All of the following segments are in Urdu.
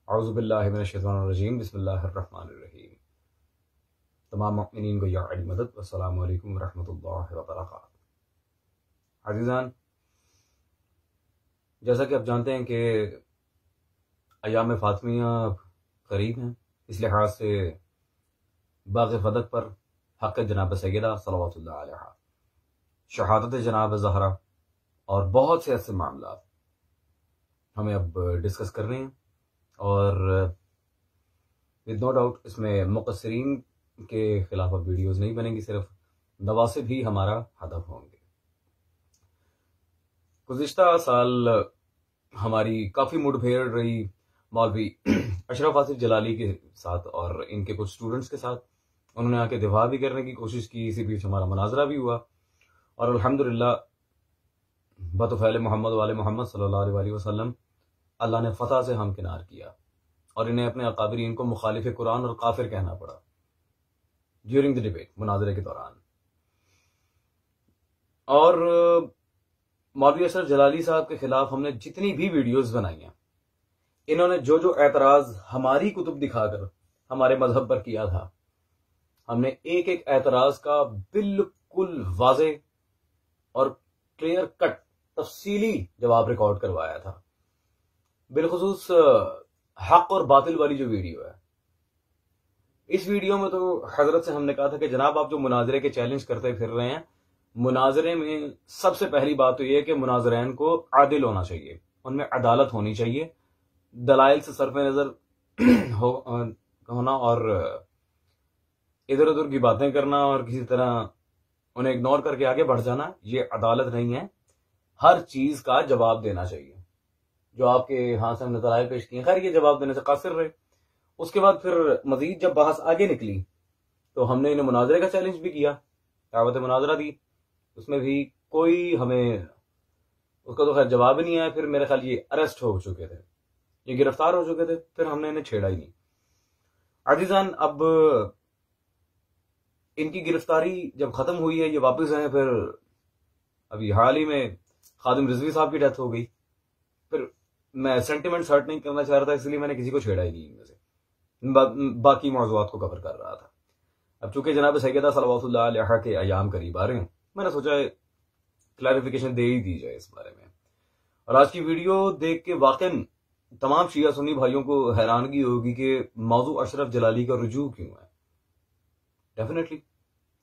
اعوذ باللہ من الشیطان الرجیم بسم اللہ الرحمن الرحیم۔ تمام مؤمنین کو یا علی مدد، والسلام علیکم ورحمۃ اللہ وبرکاتہ۔ عزیزان، جیسا کہ آپ جانتے ہیں کہ ایام فاطمیہ قریب ہیں، اس لحاظ سے باغ فدق پر حق جناب سیدہ صلوات اللہ علیہ، شہادت جناب زہرا اور بہت سے ایسے معاملات ہمیں اب ڈسکس کرنے ہیں، اور ود نو ڈاؤٹ اس میں مقصرین کے خلاف اب ویڈیوز نہیں بنیں گی، صرف نواسب ہی ہمارا ہدف ہوں گے۔ گزشتہ سال ہماری کافی مڈ پھیر رہی مولوی اشرف آصف جلالی کے ساتھ اور ان کے کچھ اسٹوڈنٹس کے ساتھ۔ انہوں نے آ کے دفاع بھی کرنے کی کوشش کی، اسی بیچ ہمارا مناظرہ بھی ہوا، اور الحمدللہ بطفیل محمد والے محمد صلی اللہ علیہ وسلم اللہ نے فتح سے ہمکنار کیا، اور انہیں اپنے اکابرین کو مخالف قرآن اور کافر کہنا پڑا ڈیورنگ دی ڈیبیٹ، مناظرے کے دوران۔ اور مولوی اشرف جلالی صاحب کے خلاف ہم نے جتنی بھی ویڈیوز بنائی ہیں، انہوں نے جو جو اعتراض ہماری کتب دکھا کر ہمارے مذہب پر کیا تھا، ہم نے ایک ایک اعتراض کا بالکل واضح اور کلیئر کٹ تفصیلی جواب ریکارڈ کروایا تھا۔ بالخصوص حق اور باطل والی جو ویڈیو ہے، اس ویڈیو میں تو حضرت سے ہم نے کہا تھا کہ جناب آپ جو مناظرے کے چیلنج کرتے پھر رہے ہیں، مناظرے میں سب سے پہلی بات تو یہ ہے کہ مناظرین کو عادل ہونا چاہیے، ان میں عدالت ہونی چاہیے، دلائل سے صرف نظر ہونا اور ادھر ادھر کی باتیں کرنا اور کسی طرح انہیں اگنور کر کے آگے بڑھ جانا، یہ عدالت نہیں ہے۔ ہر چیز کا جواب دینا چاہیے۔ جو آپ کے ہاں سے ہم نے دلائل پیش کیے، خیر یہ جواب دینے سے قاصر رہے۔ اس کے بعد پھر مزید جب بحث آگے نکلی تو ہم نے انہیں مناظرے کا چیلنج بھی کیا، دعوت مناظرہ دی، اس میں بھی کوئی ہمیں اس کا تو خیر جواب نہیں آیا۔ پھر میرے خیال یہ اریسٹ ہو چکے تھے، یہ گرفتار ہو چکے تھے، پھر ہم نے انہیں چھیڑا ہی نہیں۔ عزیزان، اب ان کی گرفتاری جب ختم ہوئی ہے، یہ واپس آئے، پھر ابھی حال ہی میں خادم رضوی صاحب کی ڈیتھ ہو گئی۔ پھر میں سینٹیمنٹس ہرٹ نہیں کرنا چاہ رہا تھا، اس لیے میں نے کسی کو چھیڑا ہی نہیں، ان میں سے باقی موضوعات کو کور کر رہا تھا۔ اب چونکہ جناب سیدہ صلوات اللہ علیہ کے ایام قریب آ رہے ہیں، میں نے سوچا کلیریفیکیشن دے ہی دی جائے اس بارے میں۔ اور آج کی ویڈیو دیکھ کے واقعاً تمام شیعہ سنی بھائیوں کو حیرانگی ہوگی کہ موضوع اشرف جلالی کا رجوع کیوں ہے۔ Definitely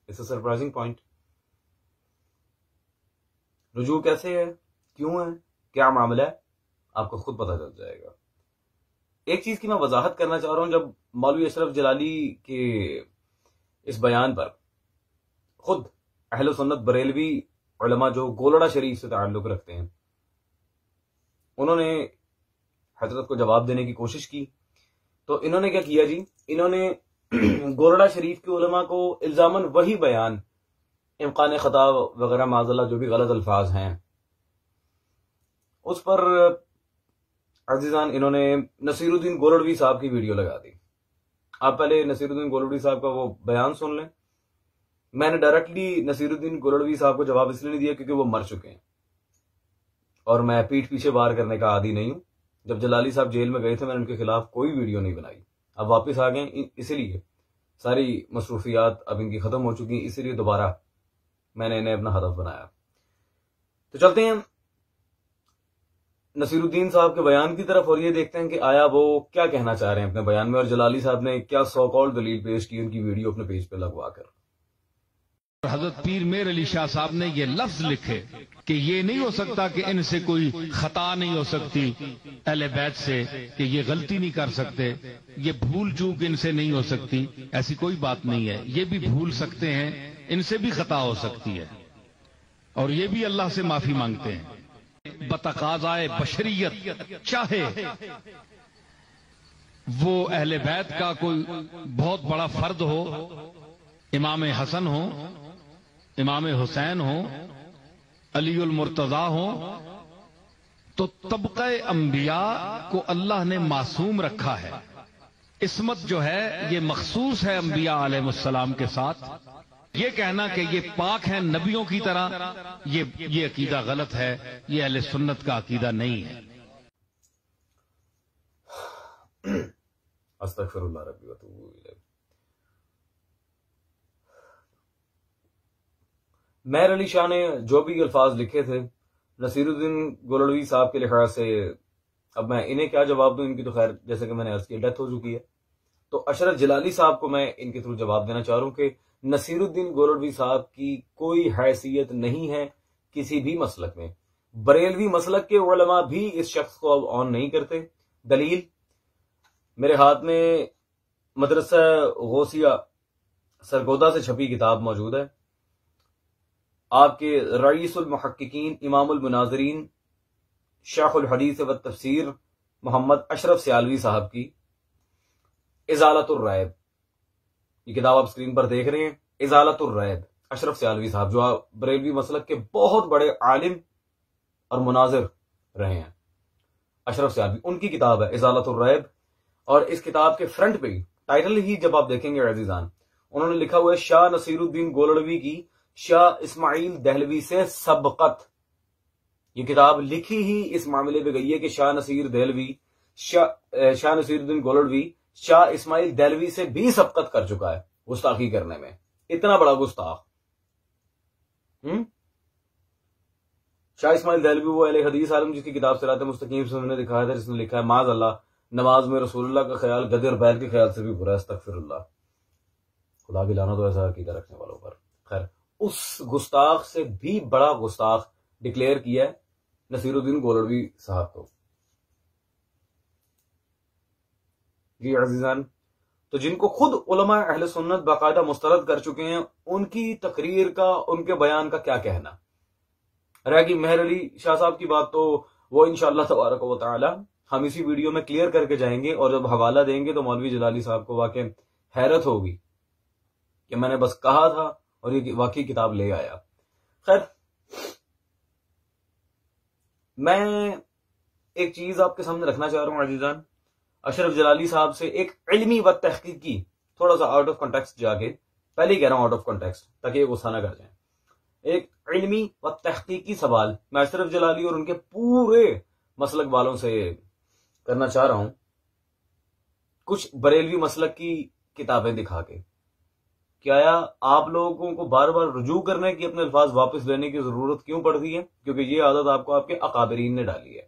it's a surprising point. رجوع کیسے ہے، کیوں ہے، کیا معاملہ ہے، آپ کو خود پتہ چل جائے گا۔ ایک چیز کی میں وضاحت کرنا چاہ رہا ہوں، جب مولوی اشرف جلالی کے اس بیان پر خود اہل سنت بریلوی علماء جو گولڑا شریف سے تعلق رکھتے ہیں، انہوں نے حضرت کو جواب دینے کی کوشش کی، تو انہوں نے کیا کیا جی، انہوں نے گولڑا شریف کے علماء کو الزاماً وہی بیان، امکان خطا وغیرہ معاذ اللہ جو بھی غلط الفاظ ہیں، اس پر عزیزان انہوں نے نصیر الدین گولڑوی صاحب کی ویڈیو لگا دی۔ آپ پہلے نصیر الدین گولڑوی صاحب کا وہ بیان سن لیں۔ میں نے ڈائریکٹلی نصیر الدین گولڑوی صاحب کو جواب اس لیے نہیں دیا کیونکہ وہ مر چکے ہیں، اور میں پیٹھ پیچھے وار کرنے کا عادی نہیں ہوں۔ جب جلالی صاحب جیل میں گئے تھے، میں نے ان کے خلاف کوئی ویڈیو نہیں بنائی۔ اب واپس آ گئے، اسی لیے ساری مصروفیات اب ان کی ختم ہو چکی ہیں، اسی لیے دوبارہ میں نے انہیں اپنا ہدف بنایا۔ تو چلتے ہیں نصیر الدین صاحب کے بیان کی طرف، اور یہ دیکھتے ہیں کہ آیا وہ کیا کہنا چاہ رہے ہیں اپنے بیان میں، اور جلالی صاحب نے کیا سو کال دلیل پیش کی ان کی ویڈیو اپنے پیج پہ لگوا کر۔ حضرت پیر میر علی شاہ صاحب نے یہ لفظ لکھے کہ یہ نہیں ہو سکتا کہ ان سے کوئی خطا نہیں ہو سکتی، اہل بیت سے کہ یہ غلطی نہیں کر سکتے، یہ بھول چوک ان سے نہیں ہو سکتی، ایسی کوئی بات نہیں ہے، یہ بھی بھول سکتے ہیں، ان سے بھی خطا ہو سکتی ہے، اور یہ بھی اللہ سے معافی مانگتے ہیں۔ بتقاضائے بشریت چاہے وہ اہل بیت کا کوئی بہت بڑا فرد ہو، امام حسن ہو، امام حسین ہو، علی المرتضی ہو، تو طبقہ انبیاء کو اللہ نے معصوم رکھا ہے۔ عصمت جو ہے یہ مخصوص ہے انبیاء علیہ السلام کے ساتھ۔ یہ کہنا کہ یہ پاک ہیں نبیوں کی طرح، یہ عقیدہ غلط ہے، یہ اہل سنت کا عقیدہ نہیں ہے۔ استغفر اللہ ربی واتوب الیہ۔ مہر علی شاہ نے جو بھی الفاظ لکھے تھے نصیر الدین گولڑوی صاحب کے لحاظ سے، اب میں انہیں کیا جواب دوں، ان کی تو خیر جیسے کہ میں نے عرض کیا ڈیتھ ہو چکی ہے، تو اشرف جلالی صاحب کو میں ان کے تھرو جواب دینا چاہ رہا ہوں کہ نصیر الدین گولڑوی صاحب کی کوئی حیثیت نہیں ہے کسی بھی مسلک میں۔ بریلوی مسلک کے علماء بھی اس شخص کو اب آن نہیں کرتے۔ دلیل میرے ہاتھ میں مدرسہ غوثیہ سرگودا سے چھپی کتاب موجود ہے، آپ کے رئیس المحققین امام المناظرین شیخ الحدیث و تفسیر محمد اشرف سیالوی صاحب کی ازالۃ الریب، یہ کتاب آپ اسکرین پر دیکھ رہے ہیں، ازالۃ الریب، اشرف سیالوی صاحب جو بریلوی مسلک کے بہت بڑے عالم اور مناظر رہے ہیں، اشرف سیالوی، ان کی کتاب ہے ازالۃ الریب۔ اور اس کتاب کے فرنٹ پہ ٹائٹل ہی جب آپ دیکھیں گے عزیزان، انہوں نے لکھا ہوا ہے شاہ نصیر الدین گولڑوی کی شاہ اسماعیل دہلوی سے سبقت۔ یہ کتاب لکھی ہی اس معاملے پہ گئی ہے کہ شاہ نصیر دہلوی، شاہ نصیر الدین گولڑوی شاہ اسماعیل دہلوی سے بھی سبقت کر چکا ہے گستاخی کرنے میں، اتنا بڑا گستاخ۔ شاہ اسماعیل دہلوی وہ اہل حدیث عالم جس کی کتاب صراط مستقیم سے انہوں نے دکھایا تھا، جس نے لکھا ہے معاذ اللہ نماز میں رسول اللہ کا خیال گدے اور بیل کے خیال سے بھی برا ہے، استغفر اللہ، خدا کی لعنت ہو ایسا عقیدہ رکھنے والوں پر۔ خیر، اس گستاخ سے بھی بڑا گستاخ ڈکلیئر کیا ہے نصیر الدین گولڑوی صاحب کو۔ جی عزیزان، تو جن کو خود علماء اہل سنت باقاعدہ مسترد کر چکے ہیں، ان کی تقریر کا، ان کے بیان کا کیا کہنا؟ رہ گئی مہر علی شاہ صاحب کی بات، تو وہ انشاءاللہ تبارک و تعالی ہم اسی ویڈیو میں کلیئر کر کے جائیں گے، اور جب حوالہ دیں گے تو مولوی جلالی صاحب کو واقع حیرت ہوگی کہ میں نے بس کہا تھا اور یہ واقعی کتاب لے آیا۔ خیر، میں ایک چیز آپ کے سامنے رکھنا چاہ رہا ہوں عزیزان، اشرف جلالی صاحب سے ایک علمی و تحقیقی، تھوڑا سا آؤٹ آف کنٹیکسٹ جا کے، پہلے ہی کہہ رہا ہوں آؤٹ آف کنٹیکسٹ تاکہ یہ غصہ نہ کر جائیں، ایک علمی و تحقیقی سوال میں اشرف جلالی اور ان کے پورے مسلک والوں سے کرنا چاہ رہا ہوں، کچھ بریلوی مسلک کی کتابیں دکھا کے۔ کیا آپ لوگوں کو بار بار رجوع کرنے کی، اپنے الفاظ واپس لینے کی ضرورت کیوں پڑتی ہے؟ کیونکہ یہ عادت آپ کو آپ کے اکابرین نے ڈالی ہے۔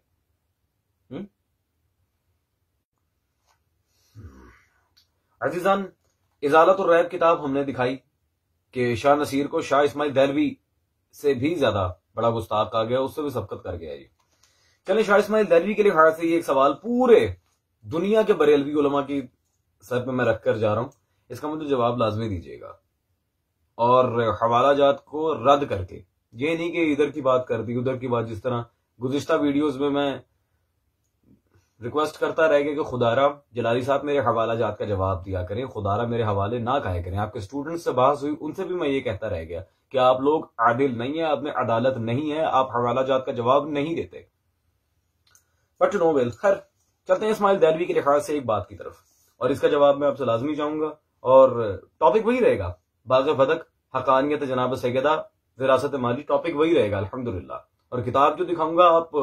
عزیزان، ازالۃ الریب کتاب ہم نے دکھائی کہ شاہ نصیر کو شاہ اسماعیل دہلوی سے بھی زیادہ بڑا گستاخ کہا گیا، اس سے بھی سبقت کر گیا۔ چلیں شاہ اسماعیل دہلوی کے لحاظ سے یہ ایک سوال پورے دنیا کے بریلوی علماء کی سر پہ میں رکھ کر جا رہا ہوں، اس کا مجھے جواب لازمی دیجیے گا، اور حوالہ جات کو رد کر کے، یہ نہیں کہ ادھر کی بات کر دی ادھر کی بات، جس طرح گزشتہ ویڈیوز میں ریکویسٹ کرتا رہ گیا کہ خدارہ جلالی صاحب میرے حوالہ جات کا جواب دیا کریں، خدارہ میرے حوالے نہ کہا کریں۔ آپ کے اسٹوڈنٹس سے بحث ہوئی، ان سے بھی میں یہ کہتا رہ گیا کہ آپ لوگ عادل نہیں ہیں، آپ میں عدالت نہیں ہے، آپ حوالہ جات کا جواب نہیں دیتے۔ بٹ نو ویل، خیر چلتے ہیں اسماعیل دہلوی کے لحاظ سے ایک بات کی طرف، اور اس کا جواب میں آپ سے لازمی چاہوں گا، اور ٹاپک وہی رہے گا، باغ بدک حقانیت جناب سیدہ وراثت مالی، ٹاپک وہی رہے گا الحمدللہ، اور کتاب جو دکھاؤں گا آپ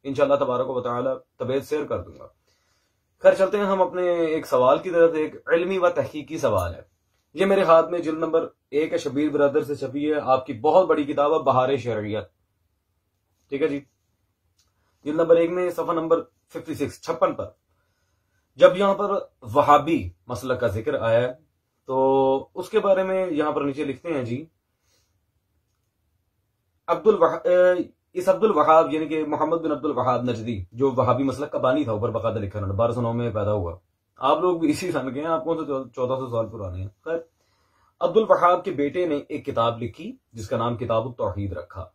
انشاءاللہ تبارک و تعالی طبیعت شیئر کر دوں گا۔ خیر چلتے ہیں ہم اپنے ایک سوال کی طرف، ایک علمی و تحقیقی سوال ہے، یہ میرے ہاتھ میں جلد نمبر 1 ہے، شبیر برادر سے چھپی ہے، آپ کی بہت بڑی کتاب ہے بہار شرعیت، ٹھیک ہے جی، جلد نمبر 1 میں صفحہ نمبر 56 پر جب یہاں پر وہابی مسلک کا ذکر آیا ہے تو اس کے بارے میں یہاں پر نیچے لکھتے ہیں جی، عبد الوہاب یعنی کہ محمد بن عبد الوہاب نجدی، جو وہابی مسلک کا بانی تھا، اوپر باقاعدہ لکھا انہوں نے، 1209 میں پیدا ہوا، آپ لوگ بھی اسی سن کے ہیں، آپ کون سے 1400 سال پرانے ہیں۔ خیر، عبد الوہاب کے بیٹے نے ایک کتاب لکھی جس کا نام کتاب التوحید رکھا،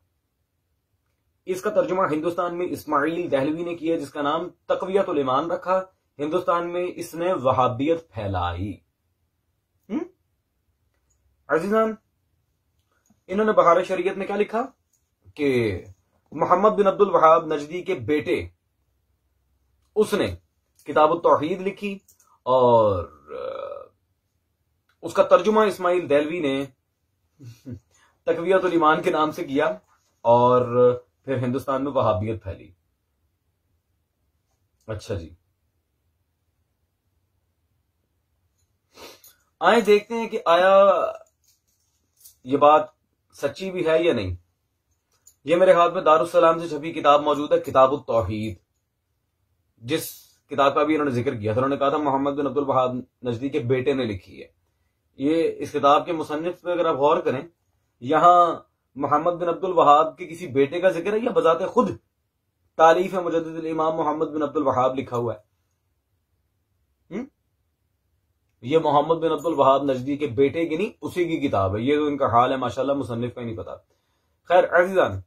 اس کا ترجمہ ہندوستان میں اسماعیل دہلوی نے کیا جس کا نام تقویت الایمان رکھا، ہندوستان میں اس نے وہابیت پھیلائی۔ عزیزان، انہوں نے بہار شریعت میں کیا لکھا کہ محمد بن عبد الوہاب نجدی کے بیٹے، اس نے کتاب التوحید لکھی اور اس کا ترجمہ اسماعیل دہلوی نے تقویت الایمان کے نام سے کیا، اور پھر ہندوستان میں وہابیت پھیلی۔ اچھا جی، آئے دیکھتے ہیں کہ آیا یہ بات سچی بھی ہے یا نہیں۔ یہ میرے ہاتھ میں دارالسلام سے چھپی کتاب موجود ہے، کتاب التوحید، جس کتاب کا بھی انہوں نے ذکر کیا تھا۔ انہوں نے کہا تھا محمد بن عبد الوہاب نجدی کے بیٹے نے لکھی ہے۔ یہ اس کتاب کے مصنف پہ اگر آپ غور کریں، یہاں محمد بن عبد الوہاب کے کسی بیٹے کا ذکر ہے یا بذات خود تالیف مجدد الامام محمد بن عبد الوہاب لکھا ہوا ہے؟ یہ محمد بن عبد الوہاب نجدی کے بیٹے کی نہیں، اسی کی کتاب ہے۔ یہ تو ان کا حال ہے ماشاءاللہ، مصنف کا ہی نہیں پتا۔ خیر عزیزان،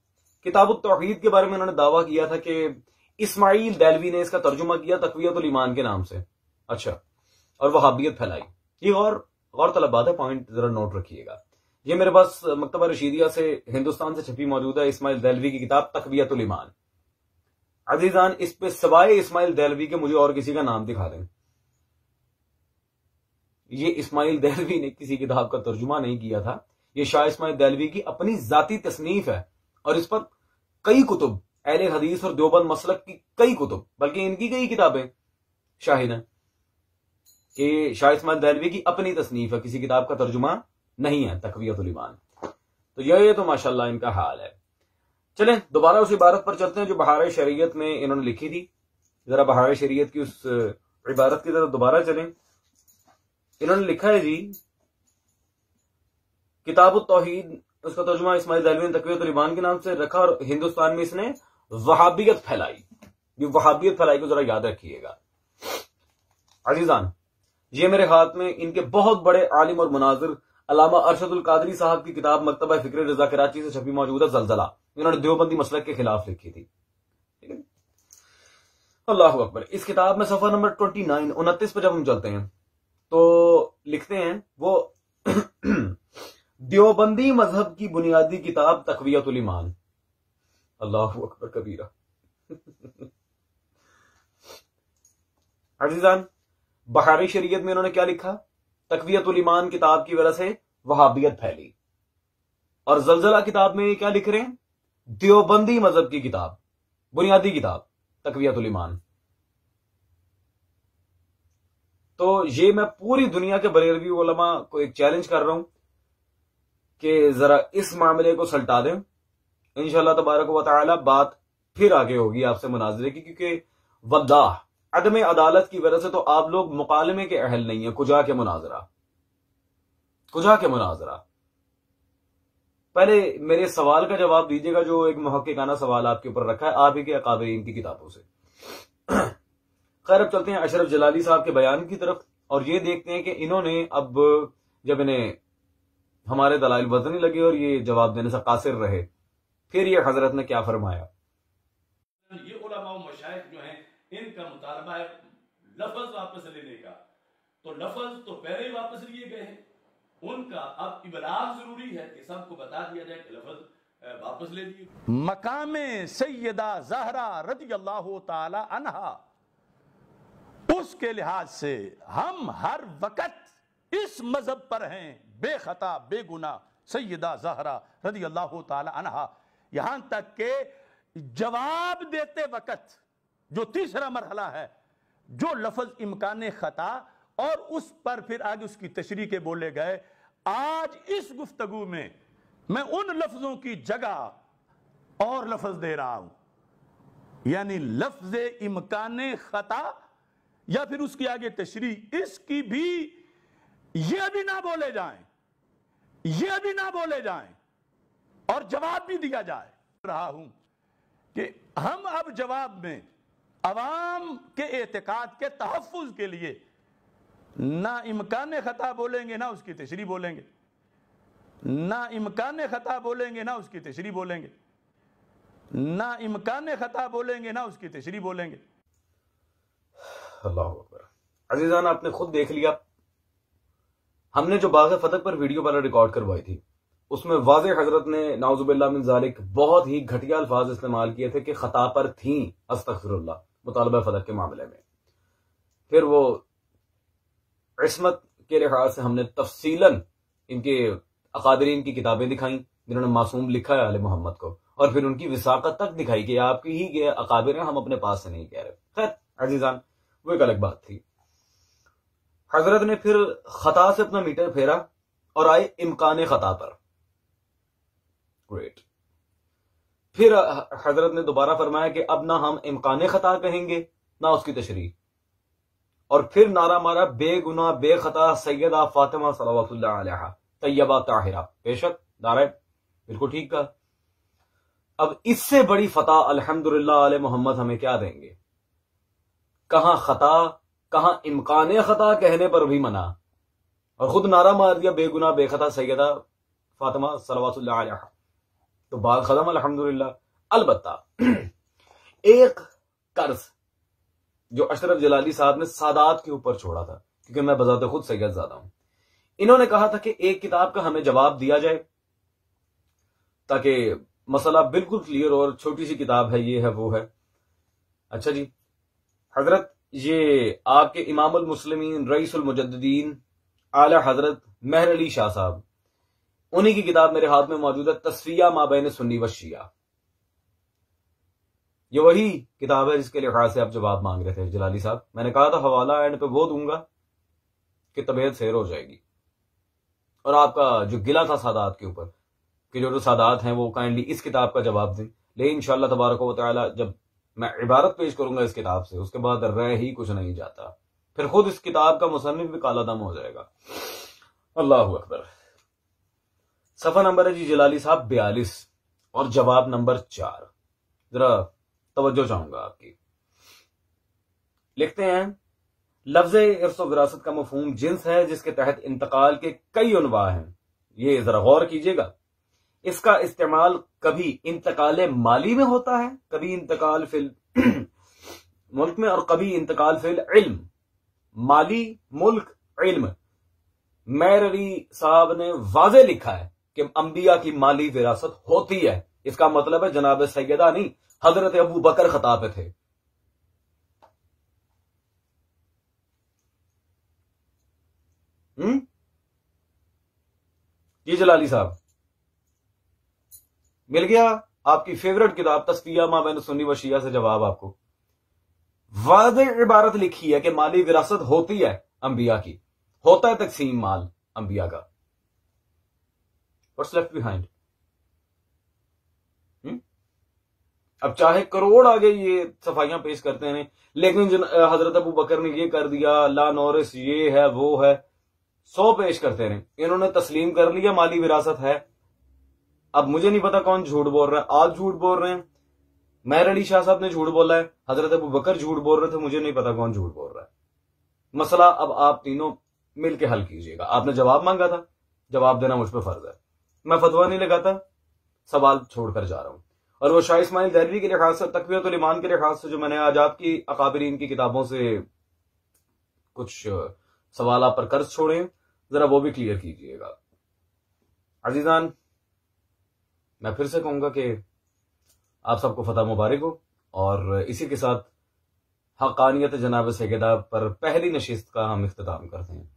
کتاب التوحید کے بارے میں انہوں نے دعویٰ کیا تھا کہ اسماعیل دہلوی نے اس کا ترجمہ کیا تقویت الایمان کے نام سے، اچھا، اور وہابیت پھیلائی۔ یہ غور طلب بات ہے، پوائنٹ ذرا نوٹ رکھیے گا۔ یہ میرے پاس مکتبہ رشیدیہ سے ہندوستان سے چھپی موجود ہے اسماعیل دہلوی کی کتاب تقویت الایمان۔ عزیزان، اس پہ سوائے اسماعیل دہلوی کے مجھے اور کسی کا نام دکھا دیں۔ یہ اسماعیل دہلوی نے کسی کتاب کا ترجمہ نہیں کیا تھا، یہ شاہ اسماعیل دہلوی کی اپنی ذاتی تصنیف ہے، اور اس پر کئی کتب، اہل حدیث اور دیوبند مسلک کی کئی کتب، بلکہ ان کی کئی کتابیں شاہد ہیں کہ شاہ اسماعیل دہلوی کی اپنی تصنیف ہے، کسی کتاب کا ترجمہ نہیں ہے تقویت الایمان۔ تو یہ تو ماشاءاللہ ان کا حال ہے۔ چلیں دوبارہ اس عبارت پر چلتے ہیں جو بہار شریعت میں انہوں نے لکھی تھی۔ ذرا بہار شریعت کی اس عبارت کی طرف دوبارہ چلیں۔ انہوں نے لکھا ہے جی، کتاب التوحید، اس کا ترجمہ اسماعیل دہلوی نے تقویت الایمان کے نام سے رکھا، اور ہندوستان میں اس نے وہابیت پھیلائی۔ یہ وہابیت پھیلائی کو ذرا یاد رکھیے گا عزیزان۔ یہ میرے ہاتھ میں ان کے بہت بڑے عالم اور مناظر علامہ ارشد القادری صاحب کی کتاب مکتبہ فکر رضا کراچی سے چھپی موجود ہے، زلزلہ۔ انہوں نے دیوبندی مسلک کے خلاف لکھی تھی، ٹھیک ہے۔ اللہ اکبر۔ اس کتاب میں صفحہ نمبر 29 پہ جب ہم چلتے ہیں تو لکھتے ہیں وہ دیوبندی مذہب کی بنیادی کتاب تقویت الایمان۔ اللہ اکبر کبیرہ۔ عزیزان، بہار شریعت میں انہوں نے کیا لکھا؟ تقویت الایمان کتاب کی وجہ سے وہابیت پھیلی، اور زلزلہ کتاب میں کیا لکھ رہے ہیں؟ دیوبندی مذہب کی کتاب، بنیادی کتاب تقویت الایمان۔ تو یہ میں پوری دنیا کے بریلوی علماء کو ایک چیلنج کر رہا ہوں کہ ذرا اس معاملے کو سلٹا دیں۔ انشاءاللہ تبارک و تعالی بات پھر آگے ہوگی آپ سے مناظرے کی، کیونکہ واللہ عدم عدالت کی وجہ سے تو آپ لوگ مکالمے کے اہل نہیں ہیں، کجا کے مناظرہ، کجا کے مناظرہ۔ پہلے میرے سوال کا جواب دیجیے گا جو ایک محققانہ سوال آپ کے اوپر رکھا ہے آپ ہی کے اکابرین کی کتابوں سے۔ خیر اب چلتے ہیں اشرف جلالی صاحب کے بیان کی طرف، اور یہ دیکھتے ہیں کہ انہوں نے اب جب انہیں ہمارے دلائل وزنی لگے اور یہ جواب دینے سے قاصر رہے، پھر یہ حضرت نے کیا فرمایا۔ یہ علماء و مشائخ جو ہیں ان کا مطالبہ ہے لفظ واپس لینے کا، تو لفظ تو پہلے ہی واپس لیے گئے ہیں، ان کا اب ابلاغ ضروری ہے کہ سب کو بتا دیا جائے کہ لفظ واپس لے لیے۔ مقام سیدہ زہرا رضی اللہ تعالی عنہا، اس کے لحاظ سے ہم ہر وقت اس مذہب پر ہیں، بے خطا بے گناہ سیدہ زہرا رضی اللہ تعالی عنہا، یہاں تک کہ جواب دیتے وقت جو تیسرا مرحلہ ہے، جو لفظ امکان خطا اور اس پر پھر آگے اس کی تشریح کے بولے گئے، آج اس گفتگو میں میں ان لفظوں کی جگہ اور لفظ دے رہا ہوں، یعنی لفظ امکان خطا یا پھر اس کی آگے تشریح، اس کی بھی یہ بھی نہ بولے جائیں، یہ بھی نہ بولے جائیں اور جواب بھی دیا جائے رہا ہوں کہ ہم اب جواب میں عوام کے اعتقاد کے تحفظ کے لیے نہ امکان خطا بولیں گے، نہ اس کی تشریح بولیں گے، نہ امکان خطا بولیں گے، نہ اس کی تشریح بولیں گے، نہ امکان خطا بولیں گے، نہ اس کی تشریح بولیں گے۔ اللہ اکبر۔ عزیزان، آپ نے خود دیکھ لیا، ہم نے جو باغ فتح پر ویڈیو پہلے ریکارڈ کروائی تھی اس میں واضح حضرت نے نعوذ باللہ من ذالک بہت ہی گھٹیا الفاظ استعمال کیے تھے کہ خطا پر تھیں، استغفر اللہ، مطالبہ فتح کے معاملے میں۔ پھر وہ عصمت کے لحاظ سے ہم نے تفصیلاً ان کے اقادرین کی کتابیں دکھائیں جنہوں نے معصوم لکھا ہے آل محمد کو، اور پھر ان کی وثاقت تک دکھائی کہ آپ کی ہی اقابر ہیں، ہم اپنے پاس سے نہیں کہہ رہے۔ خیر عزیزان، وہ ایک الگ بات تھی۔ حضرت نے پھر خطا سے اپنا میٹر پھیرا اور آئے امکان خطا پر. گریٹ. پھر حضرت نے دوبارہ فرمایا کہ اب نہ ہم امکان خطا کہیں گے نہ اس کی تشریح، اور پھر نعرہ مارا بے گناہ بے خطا سیدہ فاطمہ صلوات اللہ علیہا طیبہ طاہرہ. بے شک نعرہ بالکل ٹھیک کہا. اب اس سے بڑی فتح الحمدللہ آل محمد ہمیں کیا دیں گے؟ کہاں خطا کہاں امکان خطا کہنے پر بھی منع، اور خود نعرہ مار دیا بے گناہ بے خطا سیدہ فاطمہ صلوات اللہ علیہا. تو بات ختم الحمدللہ. البتہ ایک قرض جو اشرف جلالی صاحب نے سادات کے اوپر چھوڑا تھا، کیونکہ میں بذات خود سید زادہ ہوں، انہوں نے کہا تھا کہ ایک کتاب کا ہمیں جواب دیا جائے تاکہ مسئلہ بالکل کلیئر، اور چھوٹی سی کتاب ہے، یہ ہے وہ ہے. اچھا جی حضرت، یہ آپ کے امام المسلمین رئیس المجددین اعلی حضرت مہر علی شاہ صاحب، انہی کی کتاب میرے ہاتھ میں موجود ہے، تصفیہ ما بین سنی و شیعہ. یہ وہی کتاب ہے جس کے لحاظ سے آپ جواب مانگ رہے تھے جلالی صاحب. میں نے کہا تھا حوالہ اینڈ پہ وہ دوں گا کہ طبیعت سیر ہو جائے گی. اور آپ کا جو گلہ تھا سادات کے اوپر کہ جو سادات ہیں وہ کائنڈلی اس کتاب کا جواب دیں، لیکن انشاءاللہ تبارک و تعالی جب میں عبارت پیش کروں گا اس کتاب سے، اس کے بعد رہ ہی کچھ نہیں جاتا، پھر خود اس کتاب کا مصنف بھی کالا دم ہو جائے گا. اللہ اکبر. صفحہ نمبر ہے جی جلالی صاحب 42 اور جواب نمبر 4. ذرا توجہ چاہوں گا آپ کی. لکھتے ہیں لفظ ارث و وراثت کا مفہوم جنس ہے جس کے تحت انتقال کے کئی انواع ہیں. یہ ذرا غور کیجئے گا. اس کا استعمال کبھی انتقال مالی میں ہوتا ہے، کبھی انتقال فی ملک میں، اور کبھی انتقال فی علم. مالی، ملک، علم. مہر علی صاحب نے واضح لکھا ہے کہ انبیاء کی مالی وراثت ہوتی ہے. اس کا مطلب ہے جناب سیدہ نہیں، حضرت ابو بکر خطا پہ تھے. جی جلالی صاحب، مل گیا آپ کی فیورٹ کتاب تصفیہ ما بین سنی و شیعہ سے جواب. آپ کو واضح عبارت لکھی ہے کہ مالی وراثت ہوتی ہے انبیاء کی، ہوتا ہے تقسیم مال انبیاء کا. What's left behind؟ اب چاہے کروڑ آگے یہ صفائیاں پیش کرتے ہیں، لیکن حضرت ابو بکر نے یہ کر دیا، لا نورث، یہ ہے وہ ہے، 100 پیش کرتے ہیں. انہوں نے تسلیم کر لیا مالی وراثت ہے. اب مجھے نہیں پتا کون جھوٹ بول رہا ہے. آپ جھوٹ بول رہے ہیں، مہر علی شاہ صاحب نے جھوٹ بولا ہے، حضرت ابو بکر جھوٹ بول رہے تھے، مجھے نہیں پتا کون جھوٹ بول رہا ہے. مسئلہ اب آپ تینوں مل کے حل کیجئے گا. آپ نے جواب مانگا تھا، جواب دینا مجھ پہ فرض ہے. میں فتویٰ نہیں لگاتا، سوال چھوڑ کر جا رہا ہوں. اور وہ شاہ اسماعیل دہلوی کے لحاظ سے، تقویۃ الایمان کے لحاظ سے، جو میں نے آج آپ کی اکابرین کی کتابوں سے کچھ سوال آپ پر قرض چھوڑے ہیں، ذرا وہ بھی کلیئر کیجئے گا. عزیزان، میں پھر سے کہوں گا کہ آپ سب کو فتح مبارک ہو، اور اسی کے ساتھ حقانیت جناب سیدہ پر پہلی نشست کا ہم اختتام کرتے ہیں.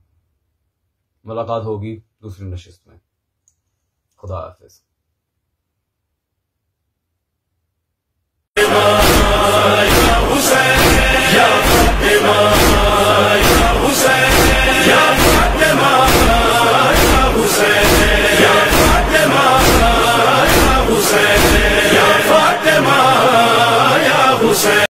ملاقات ہوگی دوسری نشست میں. خدا حافظ.